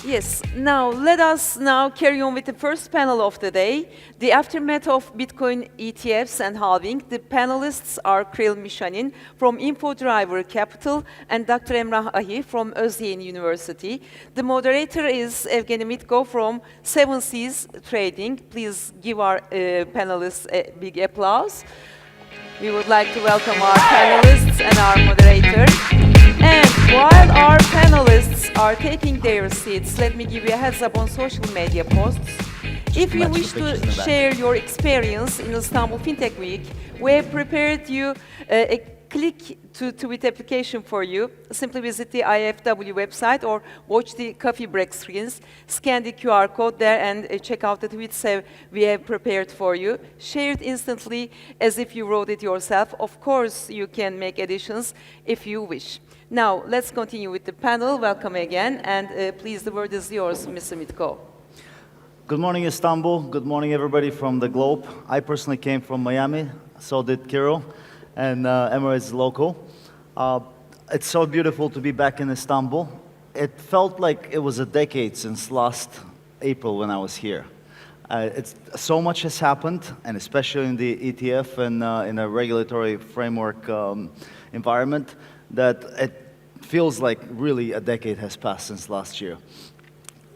Yes, now let us now carry on with the first panel of the day, the aftermath of Bitcoin ETFs and halving. The panelists are Kirill Mishanin from InfoDriver Capital and Dr. Emrah Ahi from Özyeğin University. The moderator is Evgeny Mitko from Seven Seas Trading. Please give our panelists a big applause. We would like to welcome our panelists and our moderator. And while our panelists are taking their seats, let me give you a heads up on social media posts. If you wish to share your experience in Istanbul Fintech Week, we have prepared you a click to tweet application for you. Simply visit the IFW website or watch the coffee break screens, scan the QR code there and check out the tweets we have prepared for you. Share it instantly as if you wrote it yourself. Of course, you can make additions if you wish. Now, let's continue with the panel. Welcome again, and please, the word is yours, Mr. Mitko. Good morning, Istanbul. Good morning, everybody from the globe. I personally came from Miami, so did Kirill, and Emrah is local. It's so beautiful to be back in Istanbul. It felt like it was a decade since last April when I was here. So much has happened, and especially in the ETF and in a regulatory framework environment, that it feels like really a decade has passed since last year.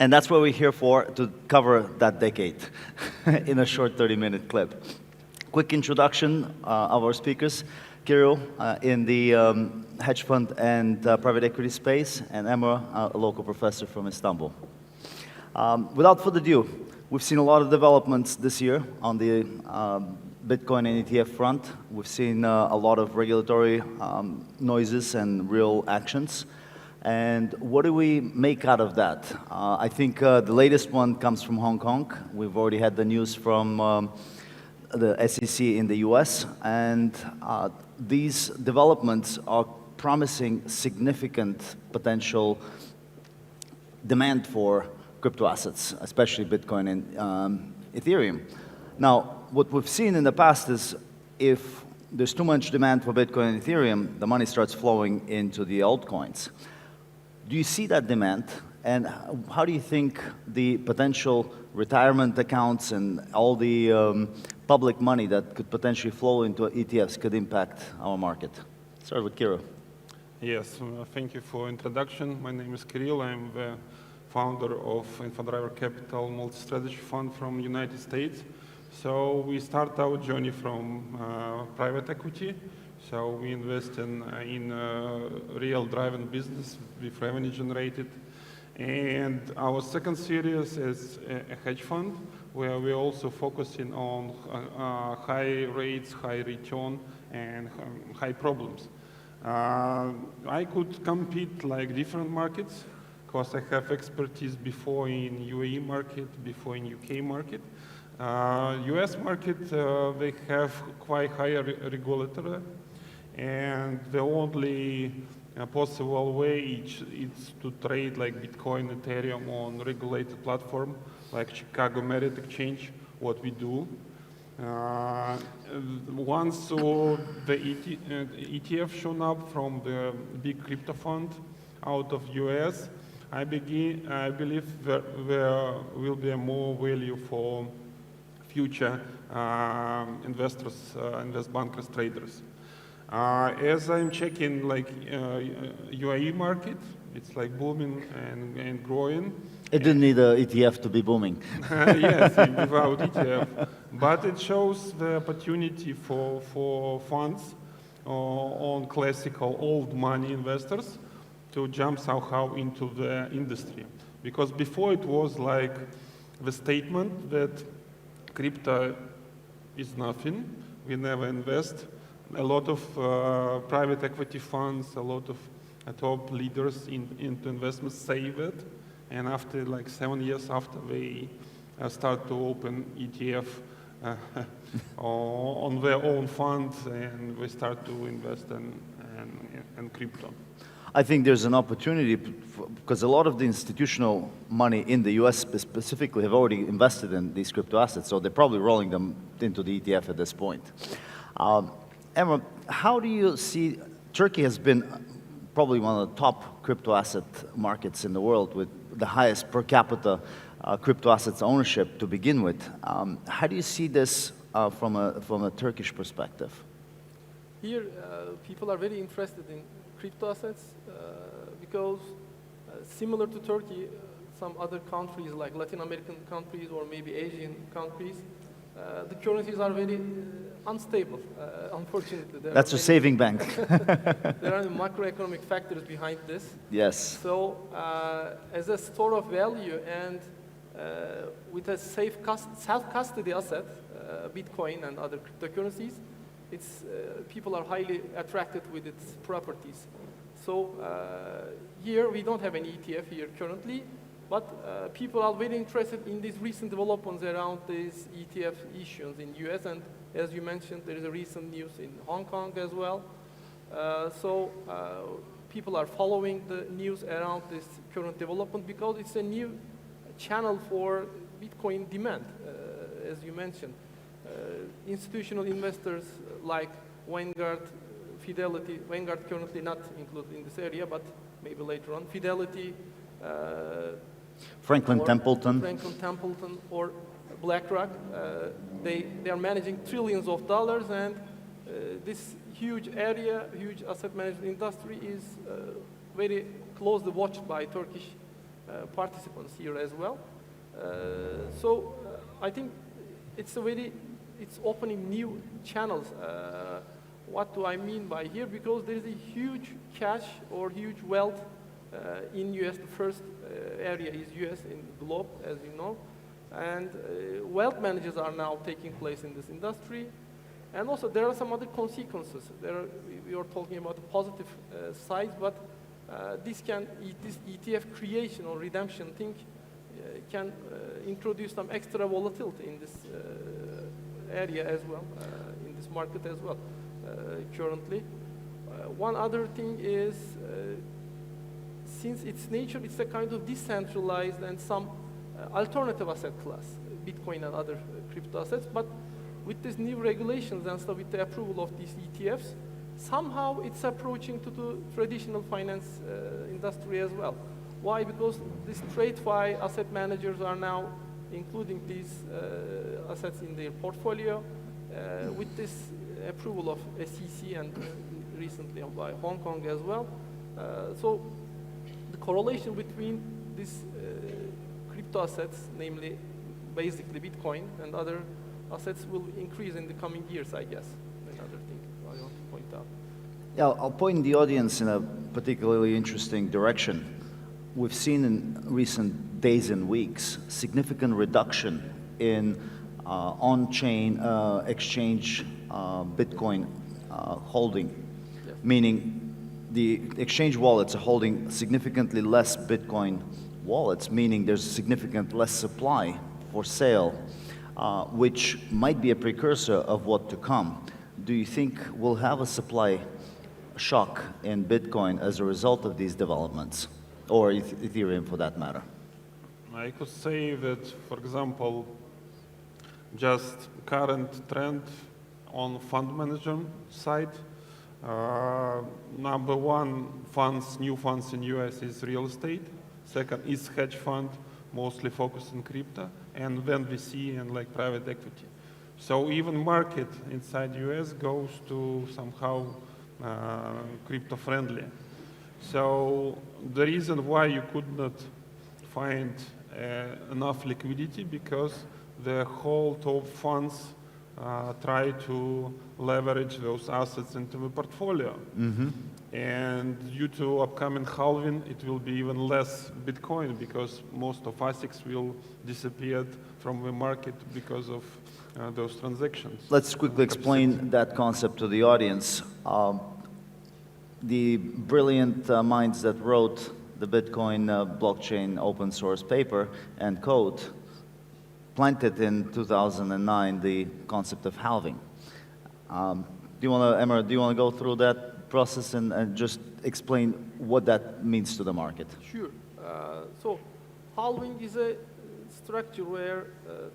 And that's what we're here for, to cover that decade in a short 30-minute clip. Quick introduction of our speakers. Kirill in the hedge fund and private equity space, and Emrah, a local professor from Istanbul. Without further ado, we've seen a lot of developments this year on the Bitcoin and ETF front. We've seen a lot of regulatory noises and real actions. And what do we make out of that? I think the latest one comes from Hong Kong. We've already had the news from the SEC in the US. And these developments are promising significant potential demand for crypto assets, especially Bitcoin and Ethereum. Now, what we've seen in the past is if there's too much demand for Bitcoin and Ethereum, the money starts flowing into the altcoins. Do you see that demand? And how do you think the potential retirement accounts and all the public money that could potentially flow into ETFs could impact our market? Start with Kirill. Yes, thank you for introduction. My name is Kirill. I'm the founder of InfoDriver Capital multi-strategy fund from United States. So we start our journey from private equity. So we invest in real driven business with revenue generated. And our second series is a hedge fund, where we're also focusing on high rates, high return, and high problems. I could compete like different markets, because I have expertise before in UAE market, before in UK market. US market, they have quite higher regulatory, and the only possible way is to trade like Bitcoin, Ethereum on regulated platform like Chicago Merit Exchange, what we do. Once the ETF shown up from the big crypto fund out of US, I believe there will be more value for future investors, invest bankers, traders. As I'm checking like UAE market, it's like booming and growing. It didn't need an ETF to be booming. Yes, without ETF. But it shows the opportunity for funds on classical old money investors to jump somehow into the industry. Because before it was like the statement that crypto is nothing, we never invest. A lot of private equity funds, a lot of top leaders into investments save it. And after like 7 years after, they start to open ETF on their own funds, and we start to invest in crypto. I think there's an opportunity because a lot of the institutional money in the US specifically have already invested in these crypto assets, so they're probably rolling them into the ETF at this point. Emrah, how do you see, Turkey has been probably one of the top crypto asset markets in the world with the highest per capita crypto assets ownership to begin with. How do you see this from a Turkish perspective? Here, people are very interested in crypto assets because similar to Turkey, some other countries like Latin American countries or maybe Asian countries, the currencies are very unstable, unfortunately. That's a saving bank. There are macroeconomic factors behind this. Yes. So as a store of value and with a safe self-custody asset, Bitcoin and other cryptocurrencies, people are highly attracted with its properties. So here we don't have any ETF here currently, but people are very interested in these recent developments around these ETF issues in US, and as you mentioned, there is a recent news in Hong Kong as well. So people are following the news around this current development because it's a new channel for Bitcoin demand, as you mentioned. Institutional investors like Vanguard, Fidelity, Vanguard currently not included in this area, but maybe later on, Fidelity, Franklin Templeton or BlackRock, they are managing trillions of dollars, and this huge area, huge asset management industry is very closely watched by Turkish participants here as well. So I think it's opening new channels. What do I mean by here? Because there is a huge cash or huge wealth in US. The first area is US in the globe, as you know. And wealth managers are now taking place in this industry. And also there are some other consequences. We are talking about the positive side, but this ETF creation or redemption thing can introduce some extra volatility in this area as well, in this market as well, currently. One other thing is, since its nature, it's a kind of decentralized and some alternative asset class, Bitcoin and other crypto assets, but with these new regulations and stuff, with the approval of these ETFs, somehow it's approaching to the traditional finance industry as well. Why? Because these TradeFi asset managers are now including these assets in their portfolio with this approval of SEC and recently by Hong Kong as well. So the correlation between these crypto assets, namely basically Bitcoin and other assets, will increase in the coming years, I guess. Another thing I want to point out. Yeah, I'll point the audience in a particularly interesting direction. We've seen in recent days and weeks significant reduction in on-chain exchange Bitcoin holding, yes. Meaning the exchange wallets are holding significantly less Bitcoin wallets, meaning there's significant less supply for sale, which might be a precursor of what to come. Do you think we'll have a supply shock in Bitcoin as a result of these developments, or Ethereum for that matter? I could say that, for example, just current trend on fund manager side, number one new funds in US is real estate. Second is hedge fund, mostly focused on crypto, and then VC and like private equity. So even market inside US goes to somehow crypto friendly. So the reason why you could not find enough liquidity, because the whole top funds try to leverage those assets into the portfolio. Mm-hmm. And due to upcoming halving, it will be even less Bitcoin, because most of ASICs will disappear from the market because of those transactions. Let's quickly explain that concept to the audience. The brilliant minds that wrote the Bitcoin blockchain open source paper and code planted in 2009 the concept of halving. Do you want to, Emma, go through that process and just explain what that means to the market? Sure. So halving is a structure where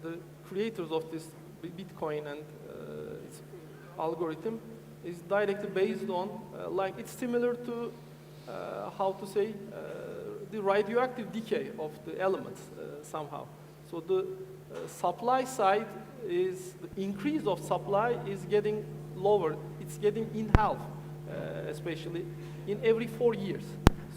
the creators of this Bitcoin and its algorithm is directly based on, like it's similar to, how to say, the radioactive decay of the elements somehow. So the supply side is, the increase of supply is getting lower. It's getting in half, especially in every 4 years.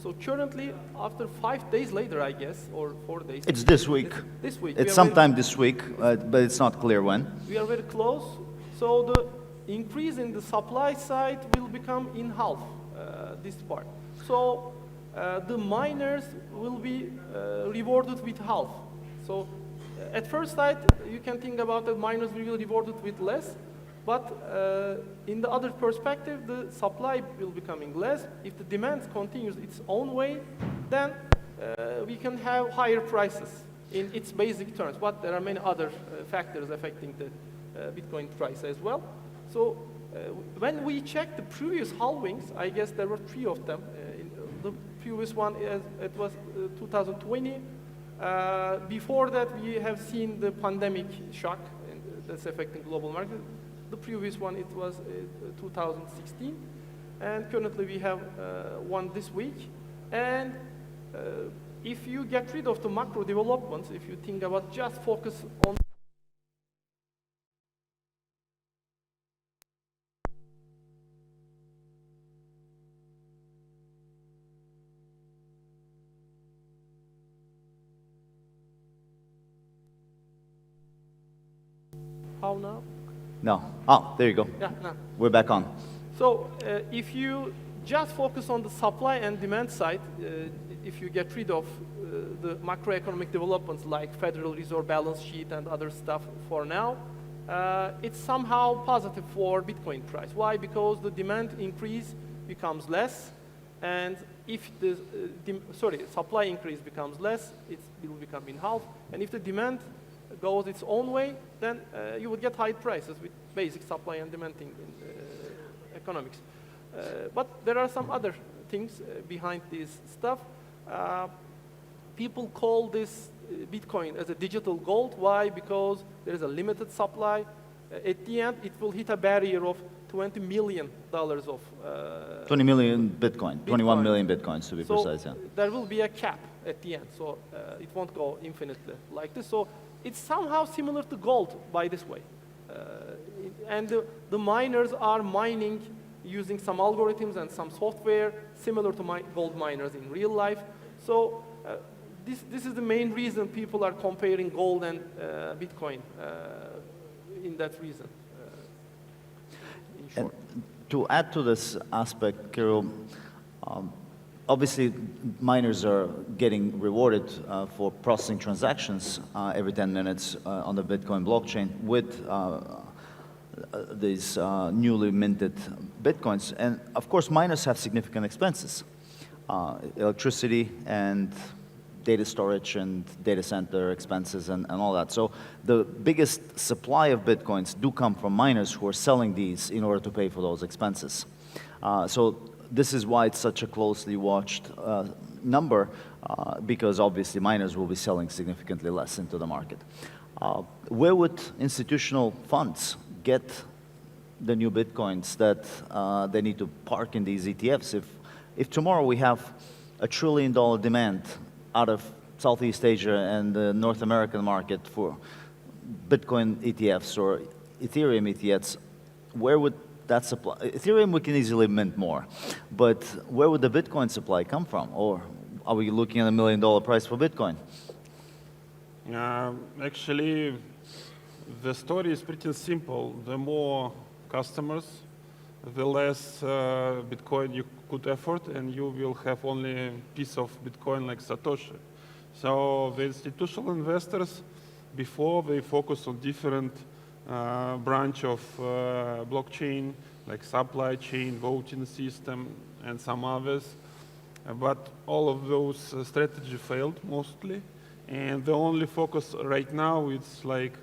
So currently, after 5 days later, I guess, or 4 days. It's this week. This week. It's sometime this week, but it's not clear when. We are very close. So the increase in the supply side will become in half, this part. So the miners will be rewarded with half. So at first sight, you can think about that miners will be rewarded with less, but in the other perspective, the supply will becoming less. If the demand continues its own way, then we can have higher prices in its basic terms. But there are many other factors affecting the Bitcoin price as well. So when we check the previous halvings, I guess there were 3 of them. The previous one, it was 2020. Before that, we have seen the pandemic shock that's affecting global market. The previous one, it was 2016. And currently, we have one this week. And if you get rid of the macro developments, if you think about just focus on how now? No. Oh, there you go. Yeah, no. We're back on. So if you just focus on the supply and demand side, if you get rid of the macroeconomic developments like Federal Reserve balance sheet and other stuff for now, it's somehow positive for Bitcoin price. Why? Because the demand increase becomes less, and if the supply increase becomes less, it will become in half. And if the demand goes its own way, then you would get high prices with basic supply and demand in economics. But there are some other things behind this stuff. People call this Bitcoin as a digital gold. Why? Because there is a limited supply. At the end, it will hit a barrier of $20 million of 20 million Bitcoin, 21 million Bitcoins to be precise. Yeah. There will be a cap at the end, so it won't go infinitely like this. So it's somehow similar to gold by this way. And the miners are mining using some algorithms and some software similar to gold miners in real life. So this is the main reason people are comparing gold and Bitcoin in that reason. In short. And to add to this aspect, Kirill, obviously miners are getting rewarded for processing transactions every 10 minutes on the Bitcoin blockchain with these newly minted Bitcoins. And of course, miners have significant expenses, electricity and data storage and data center expenses and all that. So the biggest supply of Bitcoins do come from miners who are selling these in order to pay for those expenses. So this is why it's such a closely watched number, because obviously miners will be selling significantly less into the market. Where would institutional funds get the new Bitcoins that they need to park in these ETFs? If tomorrow we have $1 trillion demand out of Southeast Asia and the North American market for Bitcoin ETFs or Ethereum ETFs, where would that supply? Ethereum we can easily mint more, but where would the Bitcoin supply come from? Or are we looking at $1 million price for Bitcoin? Actually, the story is pretty simple. The more customers, the less Bitcoin you could afford, and you will have only a piece of Bitcoin like Satoshi. So the institutional investors, before they focus on different branch of blockchain, like supply chain, voting system, and some others. But all of those strategies failed mostly. And the only focus right now is like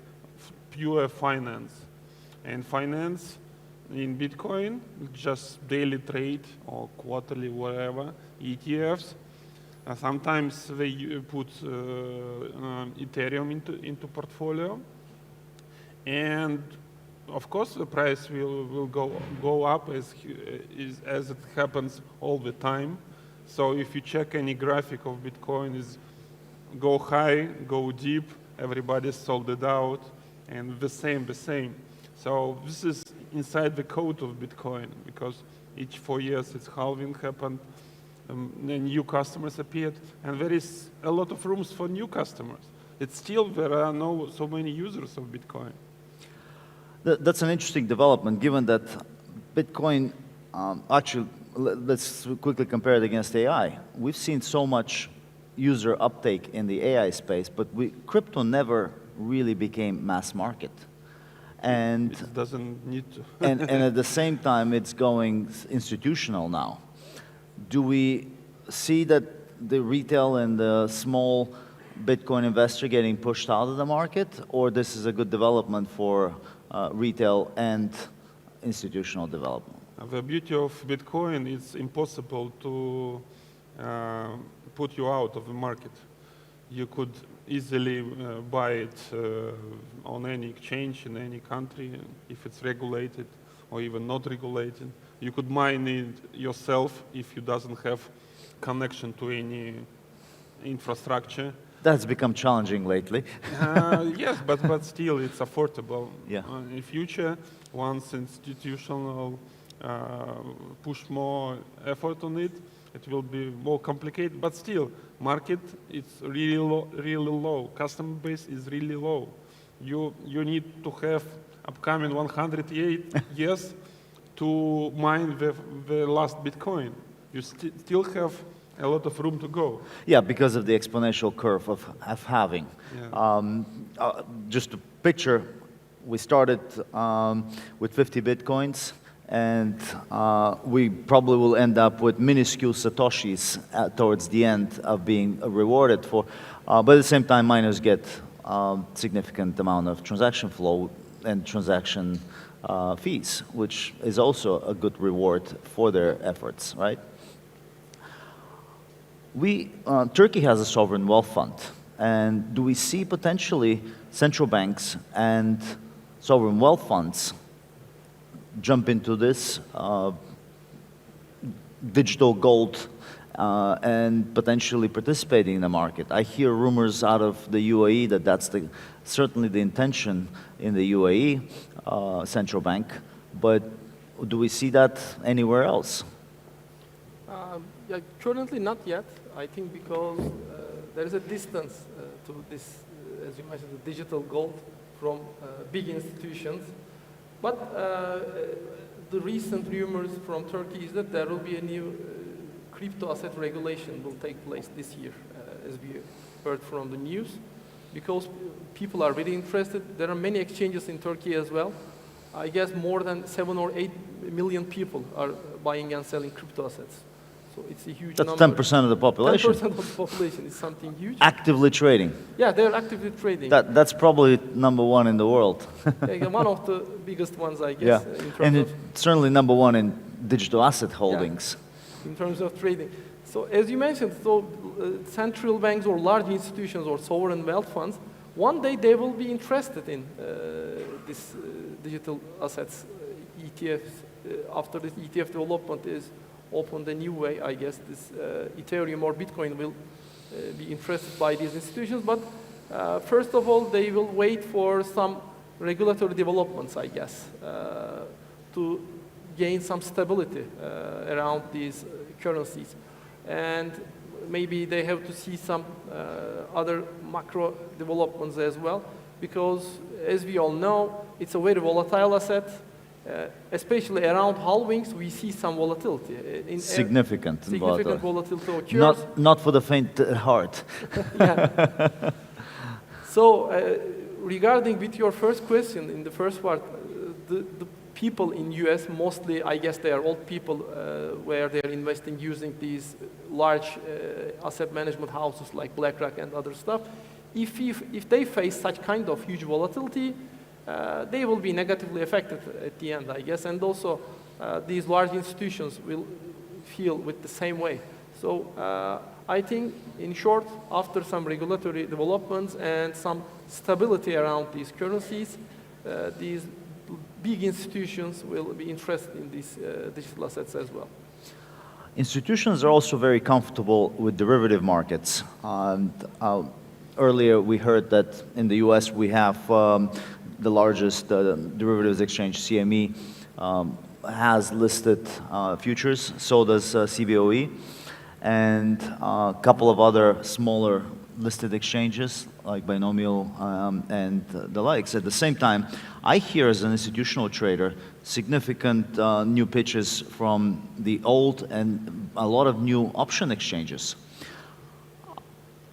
pure finance. And finance in Bitcoin, just daily trade or quarterly, whatever, ETFs. Sometimes they put Ethereum into portfolio. And of course, the price will go up as it happens all the time. So if you check any graphic of Bitcoin, is go high, go deep, everybody sold it out, and the same. So this is inside the code of Bitcoin, because each 4 years it's halving happened, then new customers appeared, and there is a lot of rooms for new customers. It's still, there are no so many users of Bitcoin. That's an interesting development, given that Bitcoin, actually, let's quickly compare it against AI. We've seen so much user uptake in the AI space, but crypto never really became mass market. And It doesn't need to. and at the same time, it's going institutional now. Do we see that the retail and the small Bitcoin investor getting pushed out of the market, or this is a good development for retail and institutional development? The beauty of Bitcoin is impossible to put you out of the market. You could easily buy it on any exchange in any country, if it's regulated or even not regulated. You could mine it yourself if you doesn't have connection to any infrastructure. That's become challenging lately. Yes, but still it's affordable. Yeah. In future, once institutional push more effort on it, it will be more complicated. But still, market is really low. Customer base is really low. You need to have upcoming 108 years to mine the last Bitcoin. You still have a lot of room to go. Yeah, because of the exponential curve of halving. Yeah. Just a picture, we started with 50 Bitcoins, and we probably will end up with minuscule Satoshis towards the end of being rewarded for. But at the same time, miners get significant amount of transaction flow and transaction fees, which is also a good reward for their efforts, right? Turkey has a sovereign wealth fund, and do we see potentially central banks and sovereign wealth funds jump into this digital gold and potentially participating in the market? I hear rumors out of the UAE that that's certainly the intention in the UAE central bank, but do we see that anywhere else? Yeah, currently not yet. I think because there is a distance to this, as you mentioned, the digital gold from big institutions. But the recent rumors from Turkey is that there will be a new crypto asset regulation will take place this year, as we heard from the news, because people are very interested. There are many exchanges in Turkey as well. I guess more than 7 or 8 million people are buying and selling crypto assets. So it's a huge number. That's 10% of the population. 10% of the population is something huge. Actively trading. Yeah, they're actively trading. That's probably number one in the world. Yeah, one of the biggest ones, I guess. Yeah, In terms and of, it's certainly number one in digital asset holdings. in terms of trading. So as you mentioned, so central banks or large institutions or sovereign wealth funds, one day they will be interested in this digital assets, ETFs. After this ETF development is opened a new way, I guess this Ethereum or Bitcoin will be interested by these institutions. But first of all, they will wait for some regulatory developments, I guess, to gain some stability around these currencies. And maybe they have to see some other macro developments as well, because as we all know, it's a very volatile asset. Especially around halvings, we see some volatility. Significant volatility occurs. Not for the faint heart. Yeah. So regarding with your first question, in the first part, the people in US, mostly, I guess they are old people where they are investing using these large asset management houses like BlackRock and other stuff. If they face such kind of huge volatility, they will be negatively affected at the end, I guess, and also these large institutions will feel with the same way. So I think, in short, after some regulatory developments and some stability around these currencies, these big institutions will be interested in these digital assets as well. Institutions are also very comfortable with derivative markets. And, earlier we heard that in the US we have the largest derivatives exchange, CME, has listed futures, so does CBOE, and a couple of other smaller listed exchanges like Binomial and the likes. At the same time, I hear as an institutional trader significant new pitches from the old and a lot of new option exchanges.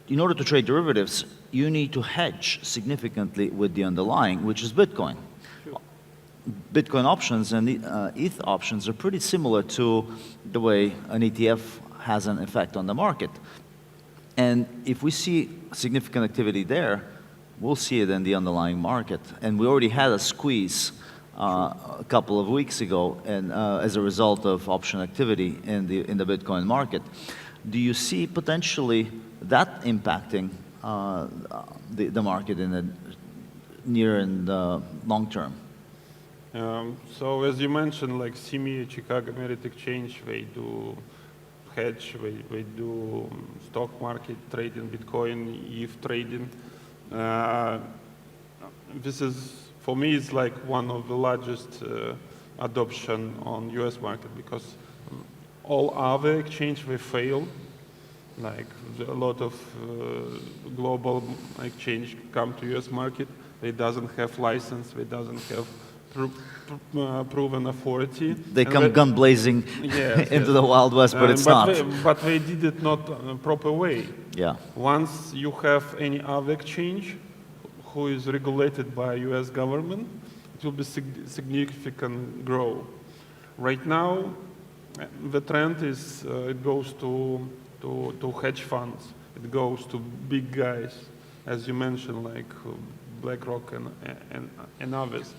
In order to trade derivatives, you need to hedge significantly with the underlying, which is Bitcoin. Sure. Bitcoin options and ETH options are pretty similar to the way an ETF has an effect on the market. And if we see significant activity there, we'll see it in the underlying market. And we already had a squeeze a couple of weeks ago and, as a result of option activity in the Bitcoin market. Do you see potentially that impacting the market in the near and long term? So as you mentioned, like CME, Chicago Merit Exchange, they do hedge, they do stock market trading, Bitcoin, ETH trading. This is, for me, it's like one of the largest adoption on US market because all other exchange, they fail. Like a lot of global exchange come to US market, they doesn't have license, they doesn't have proven authority. They come gun blazing into the Wild West, but it's not. But they did it not proper way. Yeah. Once you have any other exchange who is regulated by US government, it will be significant growth. Right now, the trend is it goes to hedge funds. It goes to big guys, as you mentioned, like BlackRock and others.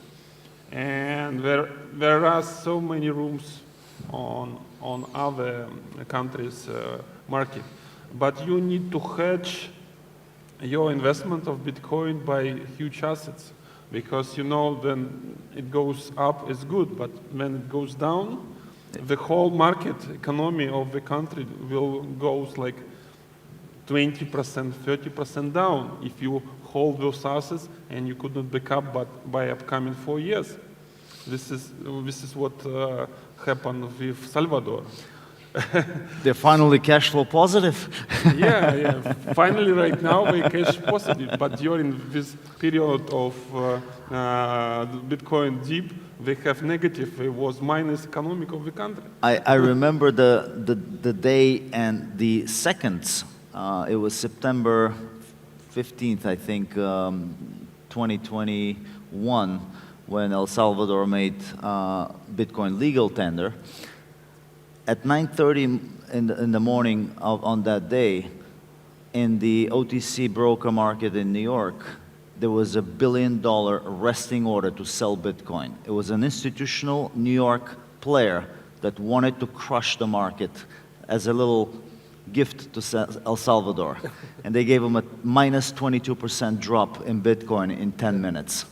And there are so many rooms on other countries' market. But you need to hedge your investment of Bitcoin by huge assets. Because you know when it goes up, it's good, but when it goes down, the whole market economy of the country will go like 20%, 30% down if you hold those assets and you could not back up but by upcoming 4 years. This is what happened with Salvador. They're finally cash flow positive. Yeah. Finally, right now, we're cash positive. But during this period of Bitcoin dip, they have negative. It was minus economic of the country. I remember the day and the seconds. It was September 15th, I think, 2021, when El Salvador made Bitcoin legal tender. At 9:30 in the morning on that day, in the OTC broker market in New York, there was a $1 billion arresting order to sell Bitcoin. It was an institutional New York player that wanted to crush the market as a little gift to El Salvador. And they gave him a minus 22% drop in Bitcoin in 10 minutes.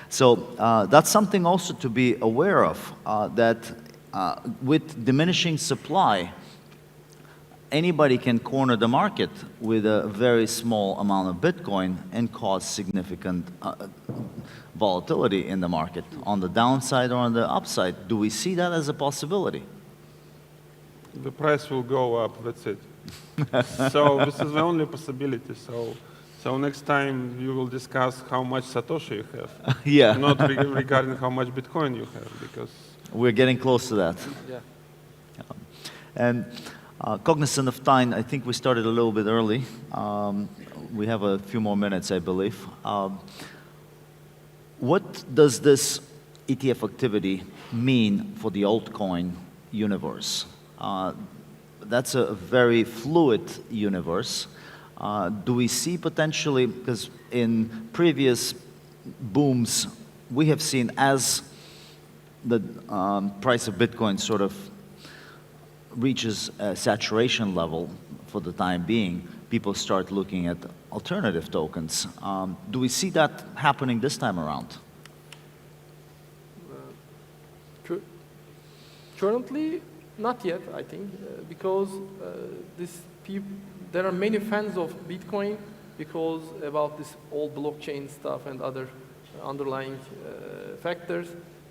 So that's something also to be aware of, that with diminishing supply, anybody can corner the market with a very small amount of Bitcoin and cause significant volatility in the market, on the downside or on the upside. Do we see that as a possibility? The price will go up, that's it. So this is the only possibility. So next time you will discuss how much Satoshi you have, Yeah. not regarding how much Bitcoin you have, because We're getting close to that. Yeah. And cognizant of time, I think we started a little bit early. We have a few more minutes, I believe. What does this ETF activity mean for the altcoin universe? That's a very fluid universe. Do we see potentially, because in previous booms, we have seen as the price of Bitcoin sort of reaches a saturation level for the time being, people start looking at alternative tokens. Do we see that happening this time around? Currently, Not yet, I think, because there are many fans of Bitcoin because about this old blockchain stuff and other underlying factors.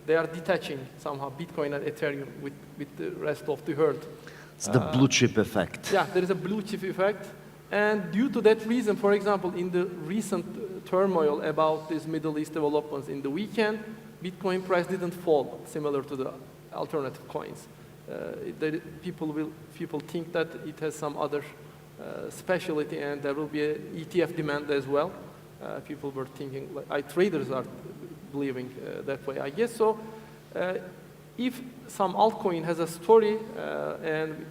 They are detaching somehow Bitcoin and Ethereum with the rest of the herd. It's the blue chip effect. Yeah, there is a blue chip effect. And due to that reason, for example, in the recent turmoil about these Middle East developments in the weekend, Bitcoin price didn't fall, similar to the alternative coins. People think that it has some other specialty, and there will be an ETF demand as well. People were thinking, traders are believing that way, I guess. So if some altcoin has a story and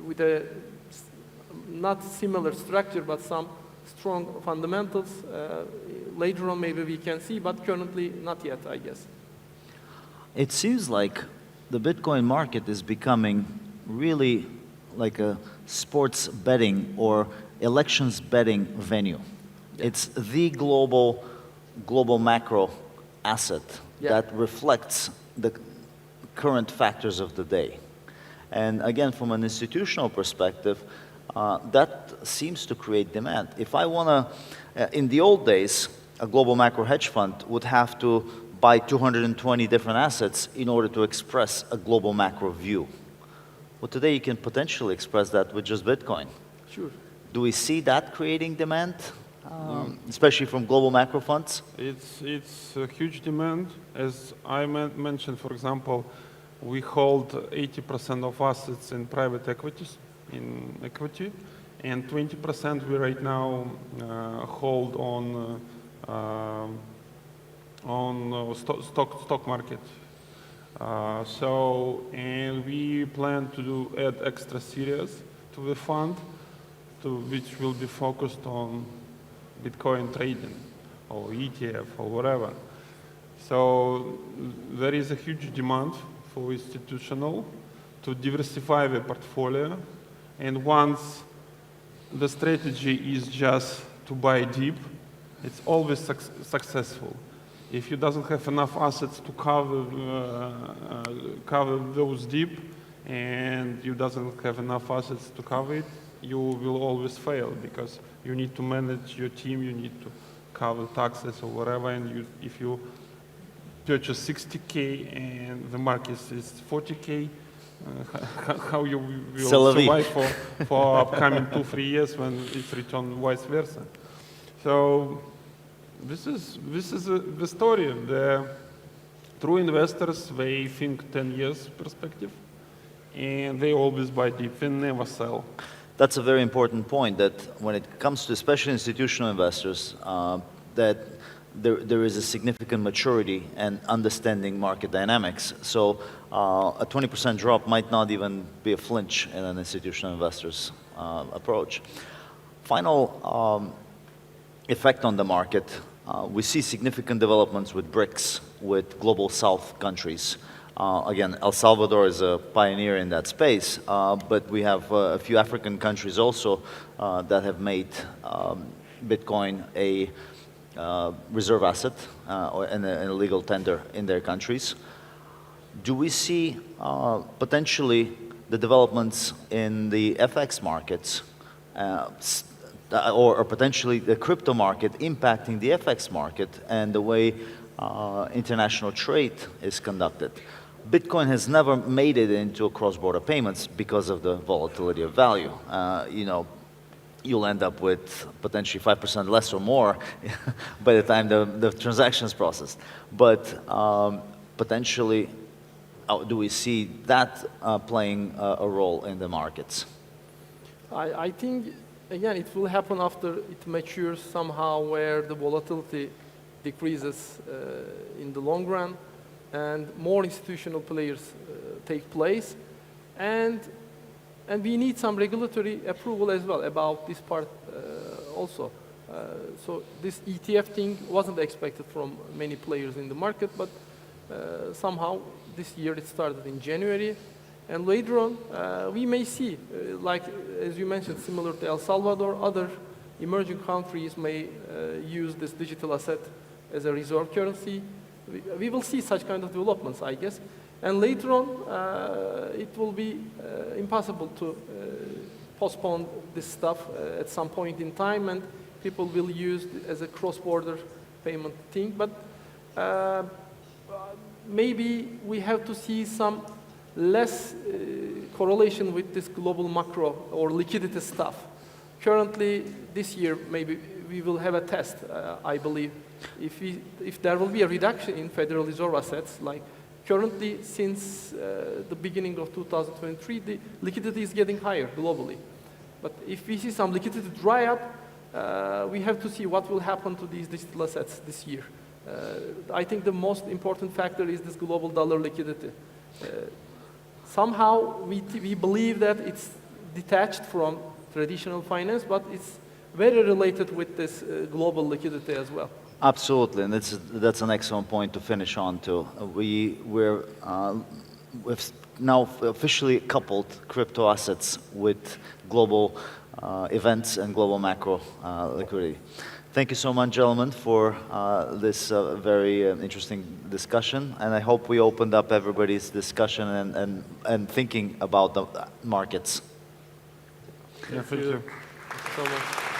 with a not similar structure, but some strong fundamentals, later on maybe we can see, but currently not yet, I guess. It seems like the Bitcoin market is becoming really like a sports betting or elections betting venue. Yeah. It's the global macro asset that reflects the current factors of the day. And again, from an institutional perspective, that seems to create demand. If I want to, in the old days, a global macro hedge fund would have to buy 220 different assets in order to express a global macro view. Well, today you can potentially express that with just Bitcoin. Sure. Do we see that creating demand, especially from global macro funds? It's a huge demand. As I mentioned, for example, we hold 80% of assets in private equities, in equity, and 20% we right now hold on stock market. And we plan to add extra series to the fund, which will be focused on Bitcoin trading or ETF or whatever. So there is a huge demand for institutional to diversify the portfolio. And once the strategy is just to buy deep, it's always successful. If you doesn't have enough assets to cover those deep, and you doesn't have enough assets to cover it, you will always fail because you need to manage your team, you need to cover taxes or whatever, and if you purchase 60K and the market is 40K, how you will survive for upcoming 2-3 years when it's returned vice versa. So this is the story. The true investors, they think 10 years perspective, and they always buy deep, they never sell. That's a very important point, that when it comes to especially institutional investors, that there is a significant maturity and understanding market dynamics. So a 20% drop might not even be a flinch in an institutional investor's approach. Final effect on the market, we see significant developments with BRICS, with global South countries. Again, El Salvador is a pioneer in that space, but we have a few African countries also that have made Bitcoin a reserve asset and a legal tender in their countries. Do we see potentially the developments in the FX markets or potentially the crypto market impacting the FX market and the way international trade is conducted? Bitcoin has never made it into cross-border payments because of the volatility of value. You'll end up with potentially 5% less or more by the time the transaction is processed. But potentially, do we see that playing a role in the markets? I think, again, it will happen after it matures somehow, where the volatility decreases in the long run and more institutional players take place. And we need some regulatory approval as well about this part also. So this ETF thing wasn't expected from many players in the market, but somehow this year it started in January. And later on, we may see, like as you mentioned, similar to El Salvador, other emerging countries may use this digital asset as a reserve currency. We will see such kind of developments, I guess. And later on, it will be impossible to postpone this stuff at some point in time, and people will use it as a cross-border payment thing. But maybe we have to see some less correlation with this global macro or liquidity stuff. Currently, this year, maybe we will have a test, I believe. If there will be a reduction in Federal Reserve assets, like currently, since the beginning of 2023, the liquidity is getting higher globally. But if we see some liquidity dry up, we have to see what will happen to these digital assets this year. I think the most important factor is this global dollar liquidity. Somehow, we believe that it's detached from traditional finance, but it's very related with this global liquidity as well. Absolutely, and that's an excellent point to finish on to. We've now officially coupled crypto assets with global events and global macro liquidity. Thank you so much, gentlemen, for this very interesting discussion, and I hope we opened up everybody's discussion and thinking about the markets. Yeah, thank you. So much.